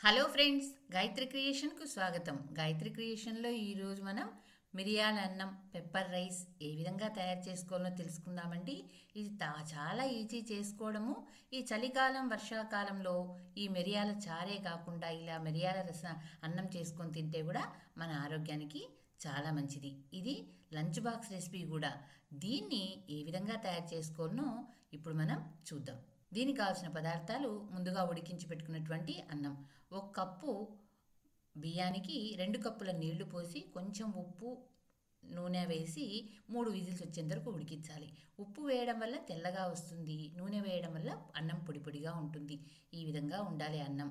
Hello friends, Gayatri క్రియేషన్కు స్వాగతం. గాయత్రి క్రియేషన్లో ఈరోజు మనం మిరియాల అన్నం, పెప్పర్ రైస్ ఏ విధంగా తయారు చేసుకోవాలో తెలుసుకుందామండి. ఇది చాలా ఈజీ చేసుకోవడము. ఈ చలికాలం వర్షాకాలంలో ఈ మిరియాల చారే కాకుండా ఇలా మిరియాల అన్నం చేసుకొని తింటే కూడా మన ఆరోగ్యానికి చాలా మంచిది. ఇది లంచ్ బాక్స్ రెసిపీ కూడా. దీన్ని ఏ విధంగా తయారు చేసుకోవాలనో ఇప్పుడు మనం చూద్దాం. దీనికి కావాల్సిన పదార్థాలు: ముందుగా ఉడికించి పెట్టుకున్నటువంటి అన్నం, 1 కప్పు బియ్యానికి 2 కప్పుల నీళ్లు పోసి కొంచెం ఉప్పు, నూనె వేసి 3 విజిల్స్ వచ్చేంత వరకు ఉడికించాలి. ఉప్పు వేయడం వల్ల తెల్లగా వస్తుంది, నూనె వేయడం వల్ల అన్నం పొడి పొడిగా ఉంటుంది. ఈ విధంగా ఉండాలి అన్నం.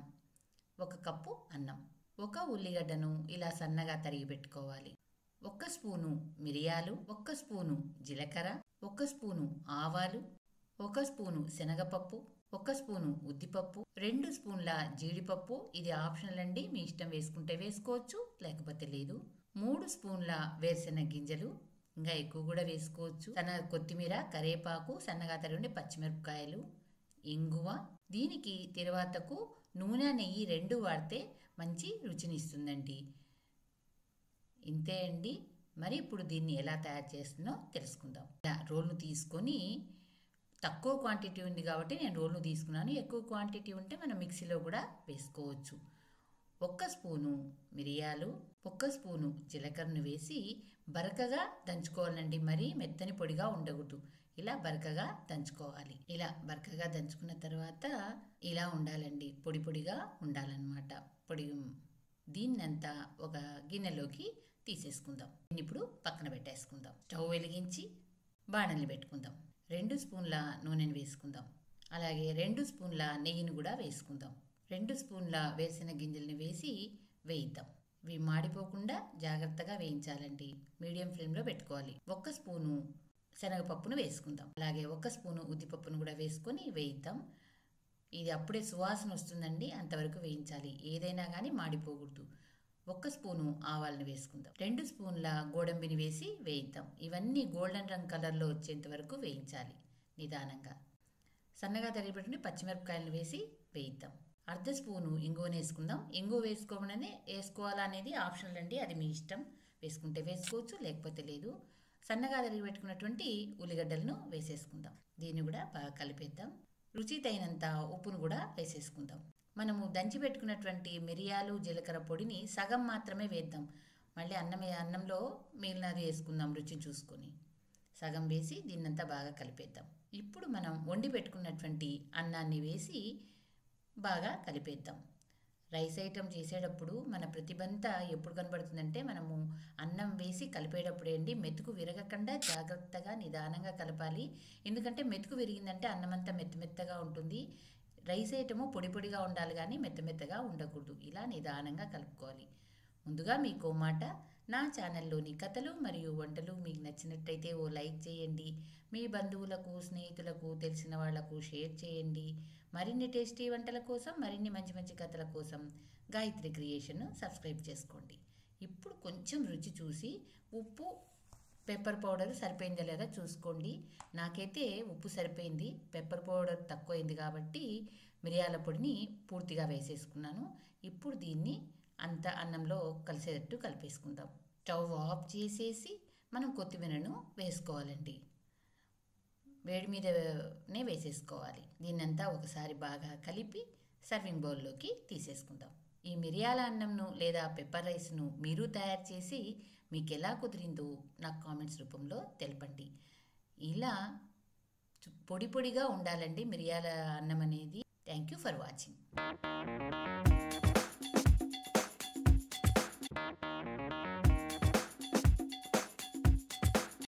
1 కప్పు అన్నం. 1 ఉల్లిగడ్డను ఇలా సన్నగా తరిగి పెట్టుకోవాలి. 1 స్పూను మిరియాలు, 1 స్పూను జీలకర్ర, 1 స్పూను ఆవాలు, 1 స్పూను శనగపప్పు, 1 స్పూను ఉద్దిపప్పు, 2 స్పూన్ల జీడిపప్పు. ఇది ఆప్షనల్ అండి, మీ ఇష్టం వేసుకుంటే వేసుకోవచ్చు, లేకపోతే లేదు. 3 స్పూన్ల వేరుశెనగ గింజలు, ఇంకా ఎక్కువ కూడా వేసుకోవచ్చు. కొత్తిమీర, కరివేపాకు, సన్నగా తరిగిన పచ్చిమిరపకాయలు, ఇంగువ. దీనికి తిరువాతకు నూనె, నెయ్యి 2 వాడితే మంచి రుచినిస్తుందండి. ఇంతే అండి. మరి ఇప్పుడు దీన్ని ఎలా తయారు చేస్తుందో తెలుసుకుందాం. రోల్ను తీసుకొని, తక్కువ క్వాంటిటీ ఉంది కాబట్టి నేను రోల్ను తీసుకున్నాను. ఎక్కువ క్వాంటిటీ ఉంటే మనం మిక్సీలో కూడా వేసుకోవచ్చు. 1 స్పూను మిరియాలు, 1 స్పూను జీలకర్రను వేసి బరకగా దంచుకోవాలండి. మరీ మెత్తని పొడిగా ఉండకూడదు. ఇలా బరకగా దంచుకోవాలి. ఇలా బరకగా దంచుకున్న తర్వాత ఇలా ఉండాలండి, పొడి పొడిగా ఉండాలన్నమాట. దీన్నంతా ఒక గిన్నెలోకి తీసేసుకుందాం. దీన్ని ఇప్పుడు పక్కన పెట్టేసుకుందాం. స్టవ్ వెలిగించి బాణలిని పెట్టుకుందాం. 2 స్పూన్ల నూనెను వేసుకుందాం. అలాగే 2 స్పూన్ల నెయ్యిని కూడా వేసుకుందాం. 2 స్పూన్ల వేరుశెనగ గింజల్ని వేసి వేయిద్దాం. ఇవి మాడిపోకుండా జాగ్రత్తగా వేయించాలండి. మీడియం ఫ్లేమ్లో పెట్టుకోవాలి. 1 స్పూను శనగపప్పును వేసుకుందాం. అలాగే 1 స్పూను ఉద్దిపప్పును కూడా వేసుకొని వేయిద్దాం. ఇది అప్పుడే సువాసన వస్తుందండి, అంతవరకు వేయించాలి. ఏదైనా కానీ మాడిపోకూడదు. 1 స్పూను ఆవాలను వేసుకుందాం. 2 స్పూన్ల గోడంబిని వేసి వేయిద్దాం. ఇవన్నీ గోల్డెన్ రంగు కలర్లో వచ్చేంత వరకు వేయించాలి నిదానంగా. సన్నగా తరిగిపెట్టుకుని పచ్చిమిరపకాయలను వేసి వేయిద్దాం. 1/2 స్పూను ఇంగువను వేసుకుందాం. ఇంగువ వేసుకోవాలా అనేది ఆప్షనల్ అండి, అది మీ ఇష్టం. వేసుకుంటే వేసుకోవచ్చు, లేకపోతే లేదు. సన్నగా తరిగి పెట్టుకున్నటువంటి ఉల్లిగడ్డలను వేసేసుకుందాం. దీన్ని కూడా బాగా కలిపేద్దాం. రుచి తగినంత ఉప్పును కూడా వేసేసుకుందాం. మనము దంచి పెట్టుకున్నటువంటి మిరియాలు, జీలకర్ర పొడిని సగం మాత్రమే వేద్దాం. మళ్ళీ అన్నంలో మిగిలినది వేసుకుందాం రుచిని చూసుకొని. సగం వేసి దీన్నంతా బాగా కలిపేద్దాం. ఇప్పుడు మనం వండి పెట్టుకున్నటువంటి అన్నాన్ని వేసి బాగా కలిపేద్దాం. రైస్ ఐటమ్ చేసేటప్పుడు మన ప్రతిభంతా ఎప్పుడు కనబడుతుందంటే, మనము అన్నం వేసి కలిపేటప్పుడే అండి. మెతుకు విరగకుండా జాగ్రత్తగా నిదానంగా కలపాలి. ఎందుకంటే మెతుకు విరిగిందంటే అన్నం అంతా మెత్తగా ఉంటుంది. రైస్ ఐటము పొడి పొడిగా ఉండాలి కానీ మెత్తగా ఉండకూడదు. ఇలా నిదానంగా కలుపుకోవాలి. ముందుగా మీకు మాట, నా ఛానల్లోని కథలు మరియు వంటలు మీకు నచ్చినట్టయితే ఓ లైక్ చేయండి. మీ బంధువులకు, స్నేహితులకు, తెలిసిన వాళ్లకు షేర్ చేయండి. మరిన్ని టేస్టీ వంటల కోసం, మరిన్ని మంచి మంచి కథల కోసం గాయత్రి క్రియేషన్ సబ్స్క్రైబ్ చేసుకోండి. ఇప్పుడు కొంచెం రుచి చూసి ఉప్పు, పెప్పర్ పౌడర్ సరిపోయిందా లేదా చూసుకోండి. నాకైతే ఉప్పు సరిపోయింది, పెప్పర్ పౌడర్ తక్కువైంది కాబట్టి మిరియాల పొడిని పూర్తిగా వేసేసుకున్నాను. ఇప్పుడు దీన్ని అంతా అన్నంలో కలిసేటట్టు కలిపేసుకుందాం. స్టవ్ ఆఫ్ చేసేసి మనం కొత్తిమీరను వేసుకోవాలండి. వేడి మీదనే వేసేసుకోవాలి. దీన్నంతా ఒకసారి బాగా కలిపి సర్వింగ్ బౌల్లోకి తీసేసుకుందాం. ఈ మిరియాల అన్నంను లేదా పెప్పర్ రైస్ను మీరు తయారు చేసి మీకు ఎలా కుదిరిందో నాకు కామెంట్స్ రూపంలో తెలపండి. ఇలా పొడి పొడిగా ఉండాలండి మిరియాల అన్నం అనేది. Thank you for watching.